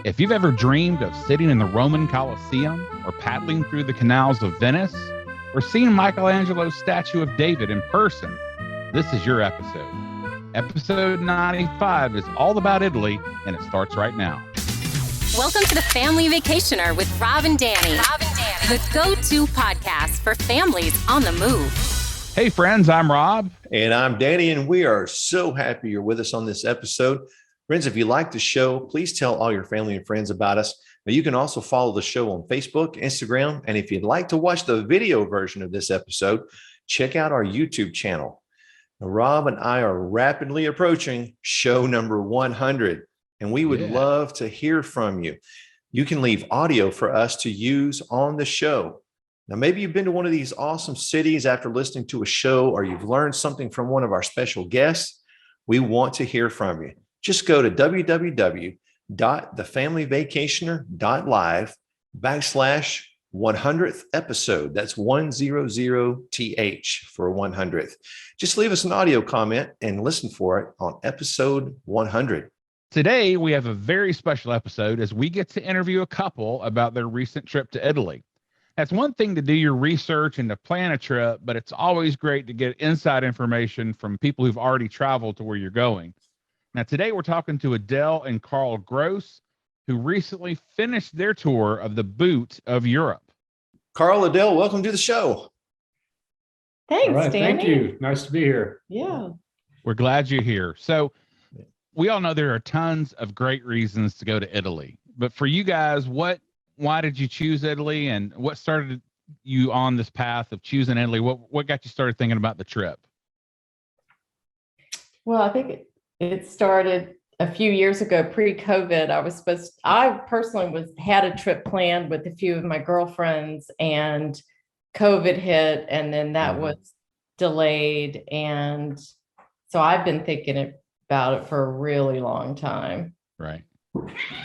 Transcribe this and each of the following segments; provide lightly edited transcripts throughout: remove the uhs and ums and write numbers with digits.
If you've ever dreamed of sitting in the Roman Colosseum or paddling through the canals of Venice or seeing Michelangelo's statue of David in person, this is your episode. Episode 95 is all about Italy, and it starts right now. Welcome to the Family Vacationer with Rob and Danny. The go-to podcast for families on the move. Hey friends, I'm Rob. And I'm Danny, and we are so happy you're with us on this episode. Friends, if you like the show, please tell all your family and friends about us. Now, you can also follow the show on Facebook, Instagram, and if you'd like to watch the video version of this episode, check out our YouTube channel. Now, Rob and I are rapidly approaching show number 100, and we would love to hear from you. You can leave audio for us to use on the show. Now, maybe you've been to one of these awesome cities after listening to a show, or you've learned something from one of our special guests. We want to hear from you. Just go to www.thefamilyvacationer.live/100th episode. That's 100th for 100th. Just leave us an audio comment and listen for it on episode 100. Today, we have a very special episode as we get to interview a couple about their recent trip to Italy. That's one thing to do your research and to plan a trip, but it's always great to get inside information from people who've already traveled to where you're going. Now, today we're talking to Adele and Karl Gross, who recently finished their tour of the boot of Europe. Karl, Adele, welcome to the show. Thanks, all right, Danny. thank you. Nice to be here. Yeah. We're glad you're here. So we all know there are tons of great reasons to go to Italy, but for you guys, why did you choose Italy, and what started you on this path of choosing Italy? What got you started thinking about the trip? Well, I think it started a few years ago, pre-COVID. I personally had a trip planned with a few of my girlfriends, and COVID hit, and then that was delayed. And so I've been thinking about it for a really long time. Right.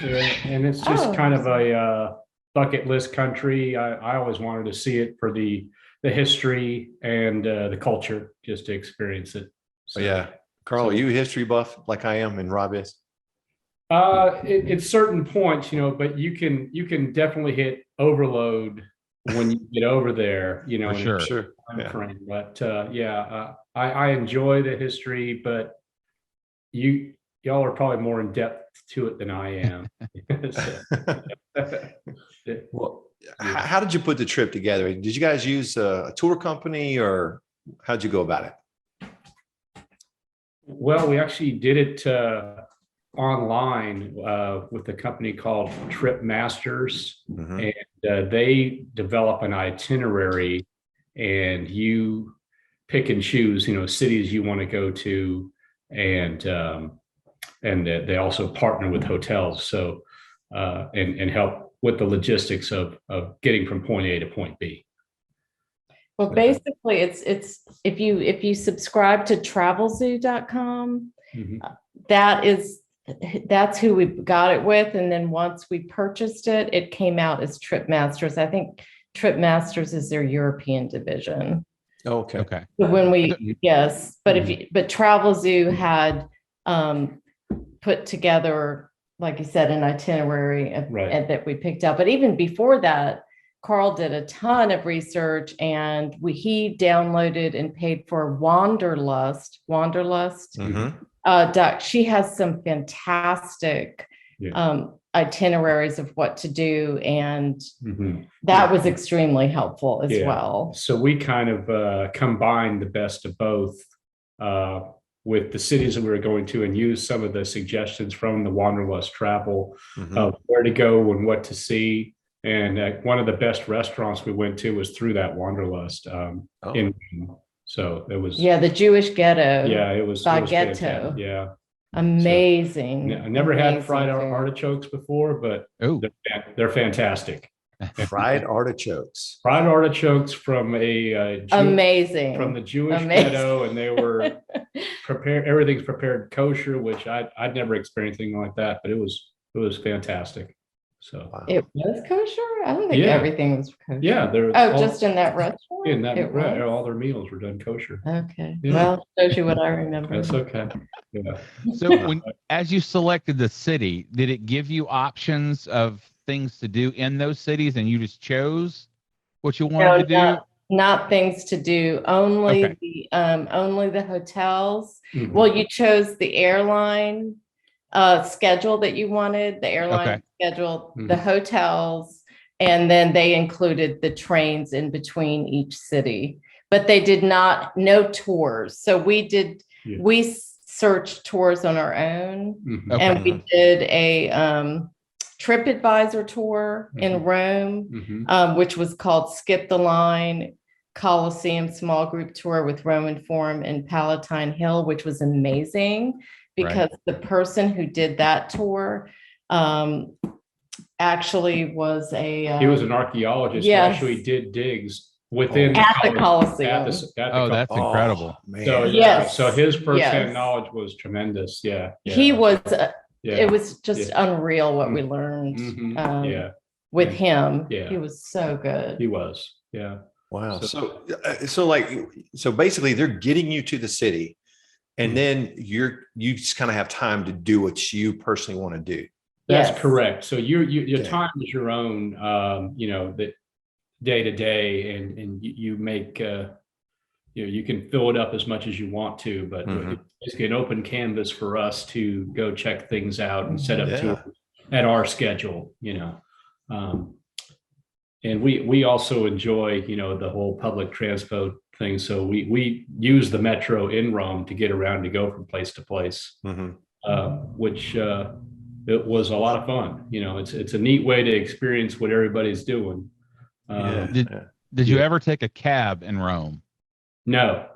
Yeah, and it's just kind of a bucket list country. I always wanted to see it for the history and the culture, just to experience it. So, yeah. Karl, are you a history buff like I am and Rob is? At certain points, but you can definitely hit overload when you get over there, For sure. Time frame. But I enjoy the history, but y'all are probably more in depth to it than I am. Well, how did you put the trip together? Did you guys use a tour company, or how'd you go about it? Well, we actually did it online with a company called Trip Masters, and they develop an itinerary, and you pick and choose, cities you want to go to, and they also partner with hotels, so and help with the logistics of getting from point A to point B. Well, basically, it's if you subscribe to travelzoo.com, that's who we got it with. And then once we purchased it, it came out as Trip Masters. I think Trip Masters is their European division. Oh, okay. So when but Travelzoo had put together, like you said, an itinerary that we picked up. But even before that, Karl did a ton of research, and he downloaded and paid for Wanderlust. She has some fantastic itineraries of what to do, and that was extremely helpful as well. So we kind of combined the best of both with the cities that we were going to, and used some of the suggestions from the Wanderlust travel of where to go and what to see. And one of the best restaurants we went to was through that Wanderlust. So it was the Jewish ghetto. Yeah, it was ghetto. Yeah, amazing. So, I never had fried artichokes before, but they're fantastic. Fried artichokes. Fried artichokes from a amazing from the Jewish ghetto, and they were prepared. Everything's prepared kosher, which I'd never experienced anything like that, but it was fantastic. So Wow. It was kosher? I don't think Yeah. everything was kosher. yeah, they're Just in that restaurant? in that It was? all their meals were done kosher. Okay. Yeah. Well, shows you what I remember. That's okay. Yeah. So as you selected the city, did it give you options of things to do in those cities and you just chose what you wanted to do? Not things to do, only Okay. only the hotels. Mhm. Well, you chose the airline schedule that you wanted, the airline schedule, the hotels, and then they included the trains in between each city. But they did not, no tours. So we searched tours on our own, and we did a TripAdvisor tour in Rome, which was called Skip the Line Colosseum Small Group Tour with Roman Forum and Palatine Hill, which was amazing because the person who did that tour actually was he was an archaeologist. Yes. Who actually did digs within at the Colosseum. Oh, that's incredible. Man. So Yes. so his firsthand Yes. knowledge was tremendous. Yeah. He was. Yeah. It was just unreal what we learned. Yeah. With him. Yeah. He was so good. He was. Yeah. Wow. So basically they're getting you to the city, and then you just kind of have time to do what you personally want to do. That's Yes. correct. So your time is your own, that day to day, and you make, you can fill it up as much as you want to, but it's basically an open canvas for us to go check things out and set up tours at our schedule, and we also enjoy, the whole public transport thing. So we use the metro in Rome to get around, to go from place to place, which it was a lot of fun. It's a neat way to experience what everybody's doing. Did you ever take a cab in Rome? No.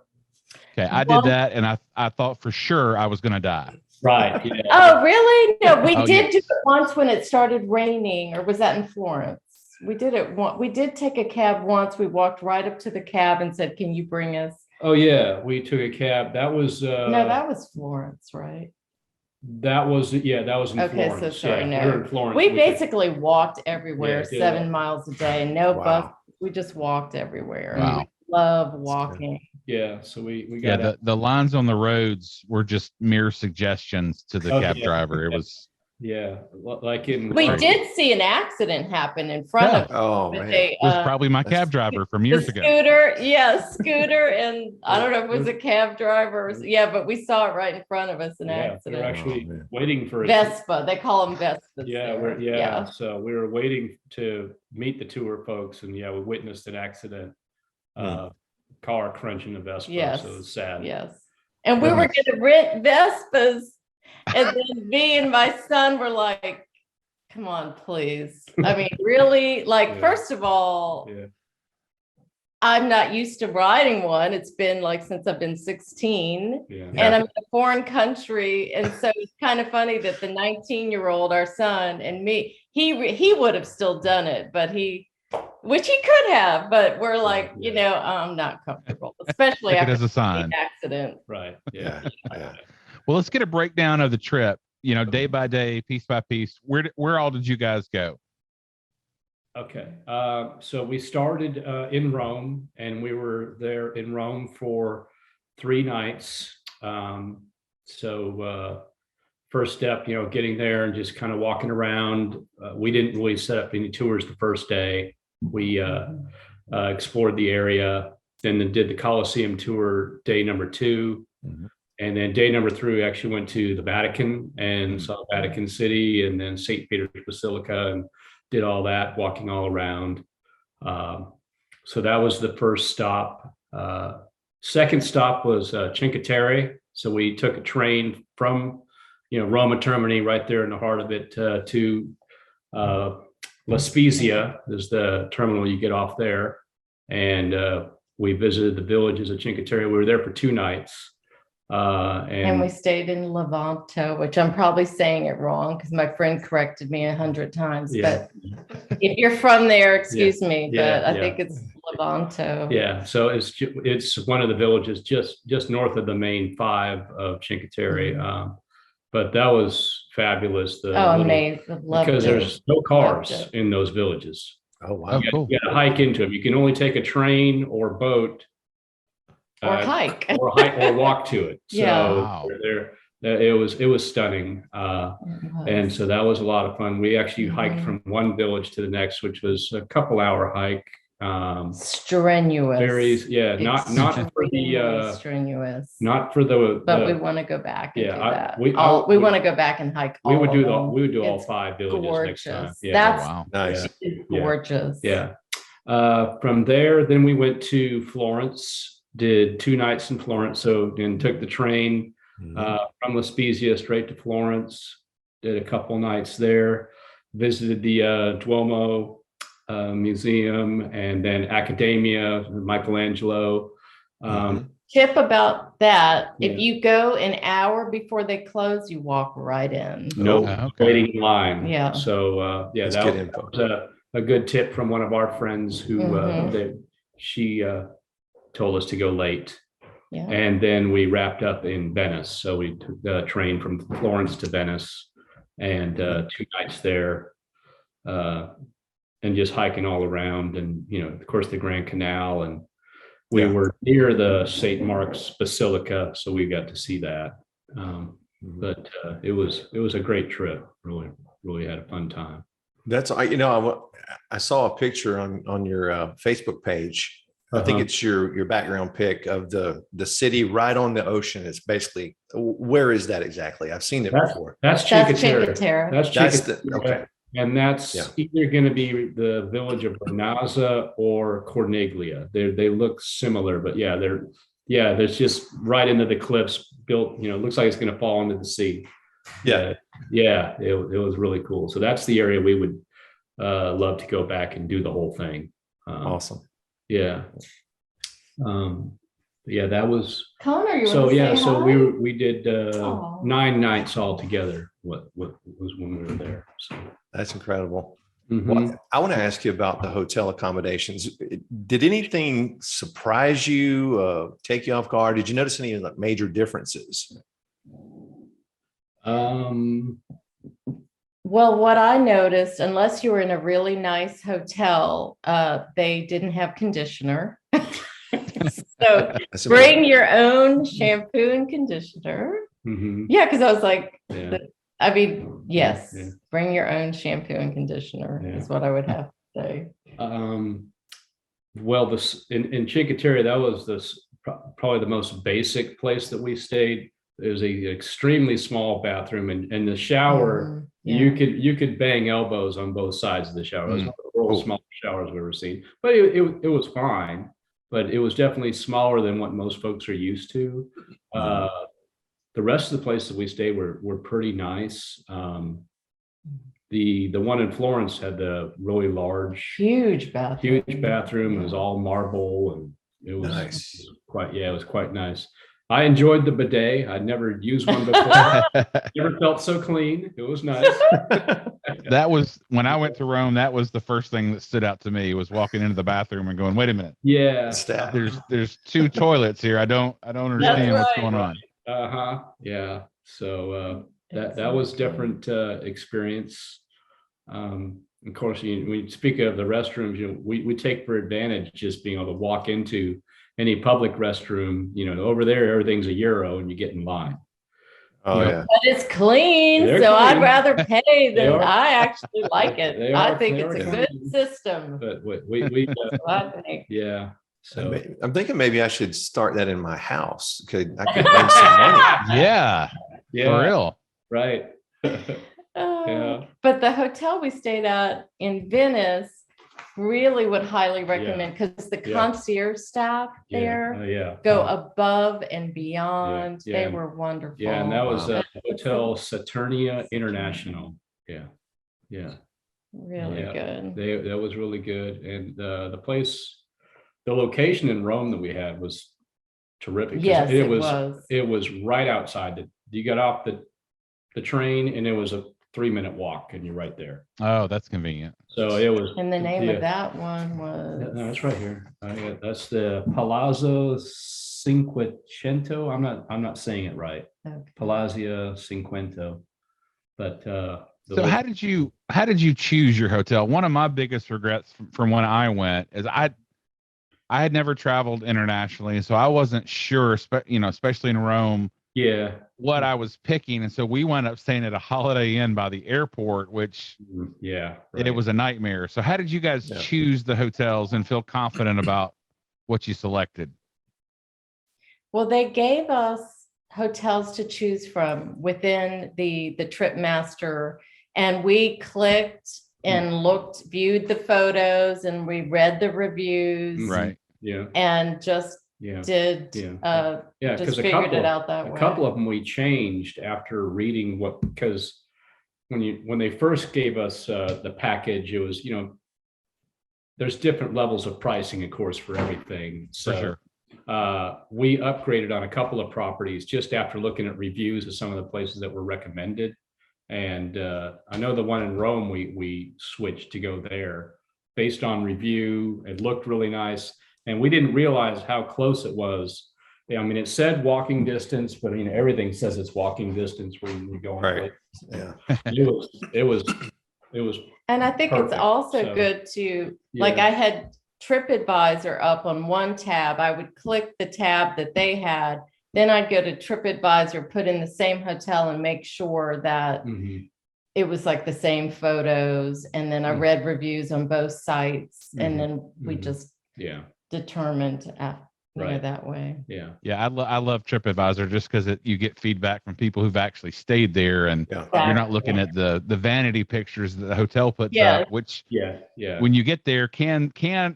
Okay, I did that, and I thought for sure I was going to die. Right. Yeah. Oh, really? No, we did yes. do it once when it started raining, or was that in Florence? We did it once. We did take a cab once. We walked right up to the cab and said, "Can you bring us?" Oh yeah, we took a cab. That was No, that was Florence, right? that was in Okay, Florence. so sorry, Yeah, no. we were in Florence. We basically walked everywhere, Yeah, 7 miles a day, no Wow. bus. We just walked everywhere. Wow. We love walking. Yeah, so we got The lines on the roads were just mere suggestions to the cab driver. It was like in We did see an accident happen in front of us. Oh But man. they, was probably my cab driver from years ago. Scooter, and I don't know if it was a cab driver. But we saw it right in front of us, an we were accident. actually waiting for Vespa, they call them Vespas. Yeah, there. So we were waiting to meet the tour folks, and we witnessed an accident. Car crunching the Vespa. Yes. So it was sad. Yes. And we were going to rent Vespas. And then me and my son were like, come on, please. I mean, really? Like, first of all, I'm not used to riding one. It's been like since I've been 16. And I'm in a foreign country. And so it's kind of funny that the 19-year-old, our son, and me, he would have still done it, but which he could have, but we're like, I'm not comfortable, especially Take it after as a sign. the accident. Right. Yeah. Well, let's get a breakdown of the trip, day by day, piece by piece. Where all did you guys go? Okay. So we started in Rome, and we were there in Rome for 3 nights. First step, getting there and just kind of walking around. We didn't really set up any tours the first day. We explored the area, then did the Colosseum tour day number 2. And then day number 3, we actually went to the Vatican and saw Vatican City, and then St. Peter's Basilica, and did all that, walking all around. So that was the first stop. Second stop was Cinque Terre. So we took a train from, Roma Termini, right there in the heart of it, to La Spezia is the terminal you get off there. And we visited the villages of Cinque Terre. We were there for 2 nights. And we stayed in Levanto, which I'm probably saying it wrong because my friend corrected me 100 times. But if you're from there, excuse me, but I think it's Levanto. Yeah, so it's one of the villages just north of the main 5 of Cinque Terre. but that was fabulous. Amazing. Loved Because it. there's no cars Loved in those villages. Oh, wow. Cool. You got to hike into them. You can only take a train or boat Or hike. or walk to it. So Yeah. Wow. it was stunning. And so that was a lot of fun. We actually hiked from one village to the next, which was a couple hour hike. Strenuous. Not for the strenuous. not for the. But we want to go back and do that. we want to go back and hike. We would do all It's 5 villages gorgeous. next time. Yeah. That's Wow. Nice. gorgeous. Yeah. From there, then we went to Florence, did 2 nights in Florence. So then took the train from La Spezia straight to Florence, did a couple nights there, visited the Duomo Museum, and then Accademia, Michelangelo. Tip about that: Yeah. if you go an hour before they close, you walk right in. No Okay. waiting in line. Yeah. So That's that good info. was a good tip from one of our friends who she told us to go late. Yeah. And then we wrapped up in Venice. So we took the train from Florence to Venice, and 2 nights there, and just hiking all around. And, of course, the Grand Canal. And we were near the St. Mark's Basilica, so we got to see that. But it was a great trip. Really, really had a fun time. That's, I saw a picture on your Facebook page. I think it's your background pic of the city right on the ocean. It's basically, where is that exactly? I've seen it before. That's That's Cinque Cinque Terre. Okay. And that's either going to be the village of Vernazza or Corniglia. They look similar, but there's just right into the cliffs built. It looks like it's going to fall into the sea. Yeah. It was really cool. So that's the area we would love to go back and do the whole thing. Awesome. Yeah. That was. Connor, you So want to say so hi? we did 9 nights all together. What was when we were there? So. That's incredible. Mhm. Well, I want to ask you about the hotel accommodations. Did anything surprise you, take you off guard? Did you notice any major differences? Well, what I noticed, unless you were in a really nice hotel, they didn't have conditioner. So That's bring your own shampoo and conditioner. Mhm. Yeah, because I was like, Yeah. yes, Yeah. bring your own shampoo and conditioner is what I would have to say. Well, in Cinque Terre, that was probably the most basic place that we stayed. It was a extremely small bathroom, and the shower, you could bang elbows on both sides of the shower. It was one of the world's smallest showers we've ever seen, but it was fine. But it was definitely smaller than what most folks are used to. The rest of the places we stayed were pretty nice. The one in Florence had the really large, Huge bathroom. It was all marble, and it was Nice. it was quite nice. I enjoyed the bidet. I'd never used one before. Never felt so clean. It was nice. That was when I went to Rome. That was the first thing that stood out to me, was walking into the bathroom and going, "Wait a minute, Yeah. there's 2 toilets here. I don't understand what's going on." Yeah. So that was different experience. Of course, when you speak of the restrooms, we take for advantage just being able to walk into any public restroom. Over there, everything's €1 and you get in line. Oh, yeah. But it's clean, They're so I'd clean. rather pay They than are. I actually like it. They I are- think they it's a are good clean. system. But we I think. yeah. So I'm thinking maybe I should start that in my house. I could make some money. Yeah, for real. Right. Yeah. But the hotel we stayed at in Venice really would highly recommend, because the Yeah. concierge staff there Yeah. go above and beyond. Yeah. They were wonderful. Yeah, and that was Wow. Hotel Saturnia International. Yeah. Really good. That was really good. And the place, the location in Rome that we had was terrific. 'Cause Yes, it it was. It was right outside. You got off the train, and it was a 3-minute walk, and you're right there. Oh, that's convenient. So it was. And the name yeah. of that one was. No, it's right here. That's the Palazzo Cinquecento. I'm not saying it right. Okay. Palazzo Cinquecento. But So how did you choose your hotel? One of my biggest regrets from when I went is I had never traveled internationally, so I wasn't sure, especially in Rome, yeah, what I was picking. And so we wound up staying at a Holiday Inn by the airport, which yeah, it was a nightmare. So how did you guys choose the hotels and feel confident about what you selected? Well, they gave us hotels to choose from within the trip master, and we clicked and viewed the photos, and we read the reviews, right? Yeah, and just did because figured it out that way. A couple of them we changed after reading because when they first gave us the package, it was there's different levels of pricing, of course, for everything. So for sure. We upgraded on a couple of properties just after looking at reviews of some of the places that were recommended. And I know the one in Rome, we switched to go there based on review. It looked really nice. And we didn't realize how close it was. I mean, it said walking distance, but everything says it's walking distance when you go on. Right. Yeah. It was. And I think perfect. It's also good to, like, I had TripAdvisor up on one tab. I would click the tab that they had. Then I'd go to TripAdvisor, put in the same hotel and make sure that it was like the same photos. And then I read reviews on both sites. And then we just determined that way. Yeah. Yeah. I love TripAdvisor just because you get feedback from people who've actually stayed there, and you're not looking at the vanity pictures that the hotel puts up, which when you get there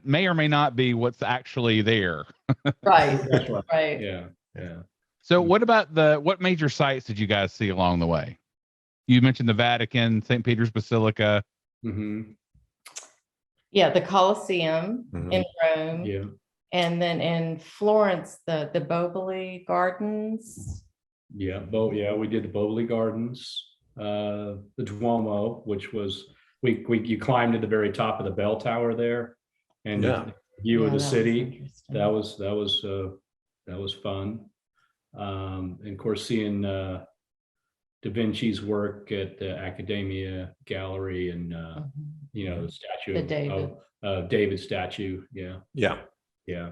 may or may not be what's actually there. Right. That's right. Right. Yeah. So what about what major sites did you guys see along the way? You mentioned the Vatican, St. Peter's Basilica. Yeah, the Colosseum in Rome. Yeah. And then in Florence, the Boboli Gardens. Yeah, we did the Boboli Gardens, the Duomo, which was you climbed to the very top of the bell tower there, and the view of the city. That was fun. And of course, seeing Da Vinci's work at the Accademia Gallery, and the statue of David statue. Yeah.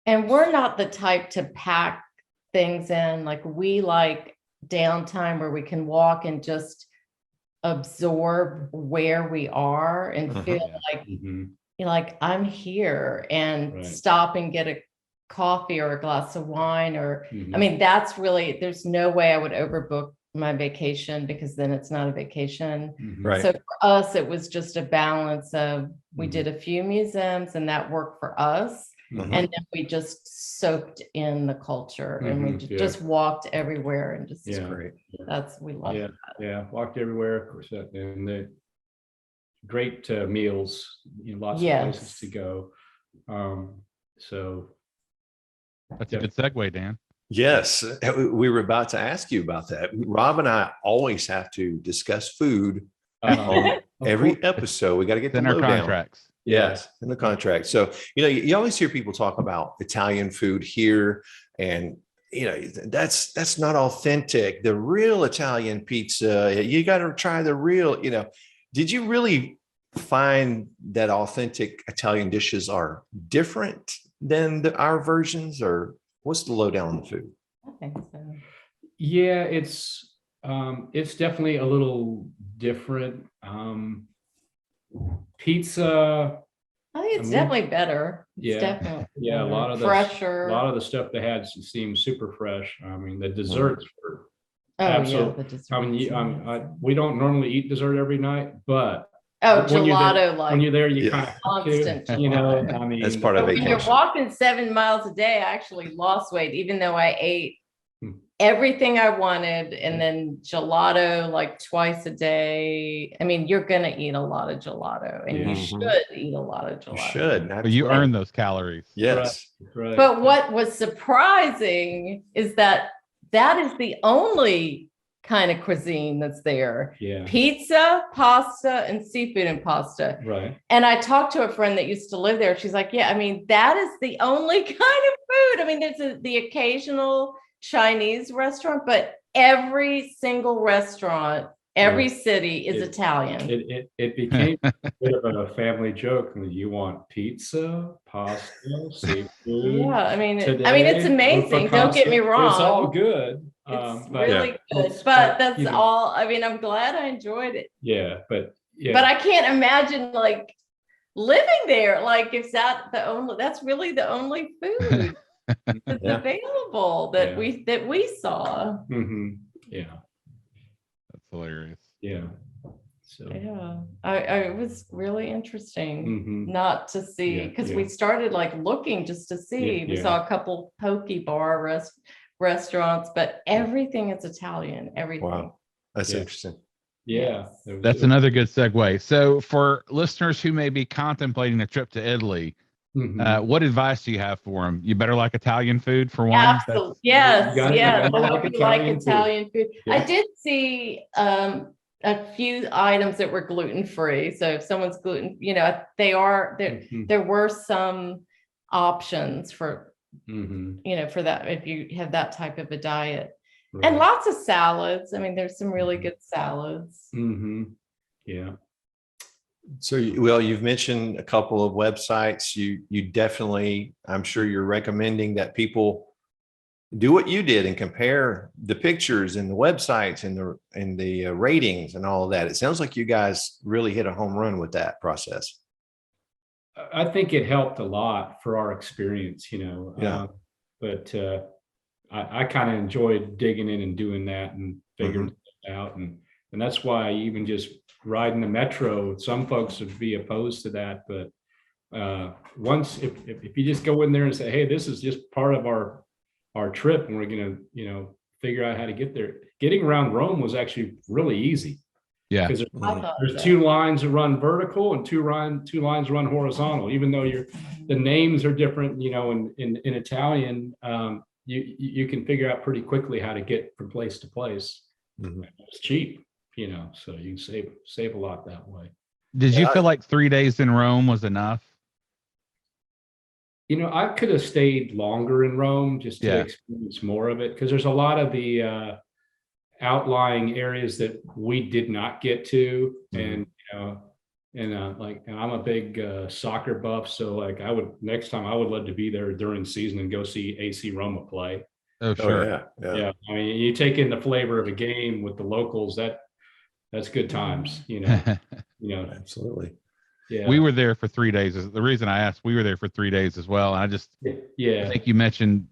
And we're not the type to pack things in. Like, we like downtime where we can walk and just absorb where we are and feel like like I'm here, and stop and get a coffee or a glass of wine, or I mean, that's really, there's no way I would overbook my vacation, because then it's not a vacation. Right. So for us, it was just a balance of, we did a few museums and that worked for us. And then we just soaked in the culture, and we just walked everywhere, and just great. We love that. Yeah, walked everywhere, of course, and the great meals, lots of places to go. So that's a good segue, Dan. Yes, we were about to ask you about that. Rob and I always have to discuss food on every episode. We got to get in the our contracts. Yes, in the contract. So, you always hear people talk about Italian food here, and that's not authentic. The real Italian pizza, you got to try the real. Did you really find that authentic Italian dishes are different than our versions, or what's the lowdown on the food? I think so. Yeah, it's definitely a little different. Pizza, I think it's definitely better. It's definitely a lot of fresher. A lot of the stuff they had seemed super fresh. I mean, the desserts were absolutely. I mean, we don't normally eat dessert every night, but gelato, when you're there, you kind of constant. I mean, that's part of when vacation. you're walking 7 miles a day, I actually lost weight, even though I ate everything I wanted, and then gelato like twice a day. I mean, you're gonna eat a lot of gelato, and you should eat a lot of gelato. You should. But you earn those calories. Yes. Right. But what was surprising is that is the only kind of cuisine that's there. Yeah. Pizza, pasta, and seafood and pasta. Right. And I talked to a friend that used to live there. She's like, yeah, I mean, that is the only kind of food. I mean, there's the occasional Chinese restaurant, but every single restaurant, every city is Italian. It became a bit of a family joke. You want pizza, pasta, seafood. Yeah, I mean, today, it's amazing. Don't get me wrong. It's all good. It's really good, but that's all. I mean, I'm glad I enjoyed it. Yeah, but I can't imagine like living there. Like, if that's really the only food that's available that we saw. Mm-hmm. Yeah, that's hilarious. Yeah. So it was really interesting not to see, because we started like looking just to see. We saw a couple poke bar restaurants, but everything is Italian. Everything. Wow, that's interesting. Yeah, that's another good segue. So for listeners who may be contemplating a trip to Italy, what advice do you have for them? You better like Italian food for one. Absolutely. Yes. I hope you like Italian food. Yeah. I did see a few items that were gluten-free. So if someone's gluten, there were some options for, for that, if you have that type of a diet. Right. And lots of salads. I mean, there's some really good salads. Yeah. So, you've mentioned a couple of websites. You definitely, I'm sure you're recommending that people do what you did and compare the pictures and the websites and the ratings and all of that. It sounds like you guys really hit a home run with that process. I think it helped a lot for our experience, but I kind of enjoyed digging in and doing that and figuring it out. And that's why even just riding the metro, some folks would be opposed to that. But once, if you just go in there and say, hey, this is just part of our trip and we're going to, figure out how to get there. Getting around Rome was actually really easy. Yeah. Because there's two lines that run vertical and two lines run horizontal, even though the names are different, in Italian, you can figure out pretty quickly how to get from place to place. It's cheap, so you can save a lot that way. Did you feel like 3 days in Rome was enough? I could have stayed longer in Rome just to experience more of it, because there's a lot of the outlying areas that we did not get to. And I'm a big soccer buff, so next time I would love to be there during season and go see AC Roma play. Oh sure. Yeah. I mean, you take in the flavor of a game with the locals, that's good times, Absolutely. Yeah. We were there for 3 days. The reason I asked, we were there for 3 days as well. And I think you mentioned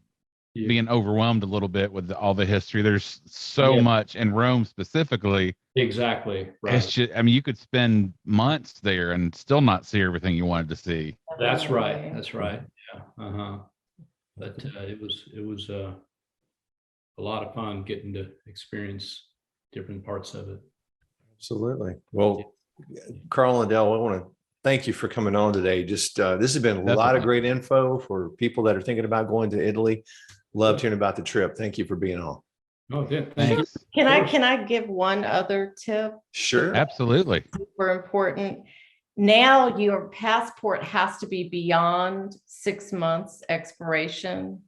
being overwhelmed a little bit with all the history. There's so much in Rome specifically. Exactly. Right. It's just, you could spend months there and still not see everything you wanted to see. That's right. Yeah. But it was a lot of fun getting to experience different parts of it. Absolutely. Well, Karl and Adele, I want to thank you for coming on today. Just this has been a lot of great info for people that are thinking about going to Italy. Loved hearing about the trip. Thank you for being on. Oh, good. Thanks. Can I give one other tip? Sure. Absolutely. Super important. Now your passport has to be beyond 6 months expiration,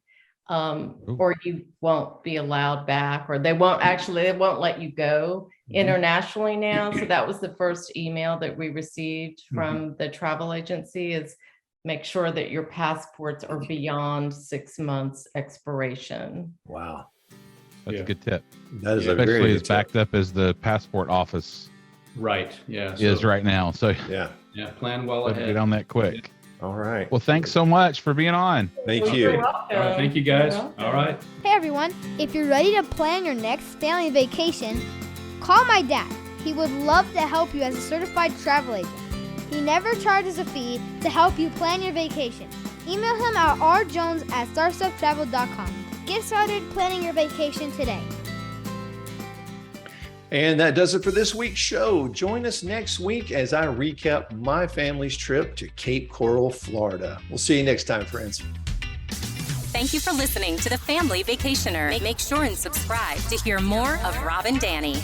or you won't be allowed back, or they won't let you go internationally now. So that was the first email that we received from the travel agency, is make sure that your passports are beyond 6 months expiration. Wow. That's a good tip. That is especially as backed up as the passport office is right now. So plan well ahead. Get on that quick. All right. Well, thanks so much for being on. Thank you. You're welcome. All right, thank you guys. All right. Hey everyone, if you're ready to plan your next family vacation, call my dad. He would love to help you as a certified travel agent. He never charges a fee to help you plan your vacation. Email him at rjones@starstuftravel.com. Get started planning your vacation today. And that does it for this week's show. Join us next week as I recap my family's trip to Cape Coral, Florida. We'll see you next time, friends. Thank you for listening to The Family Vacationer. Make sure and subscribe to hear more of Rob and Danny.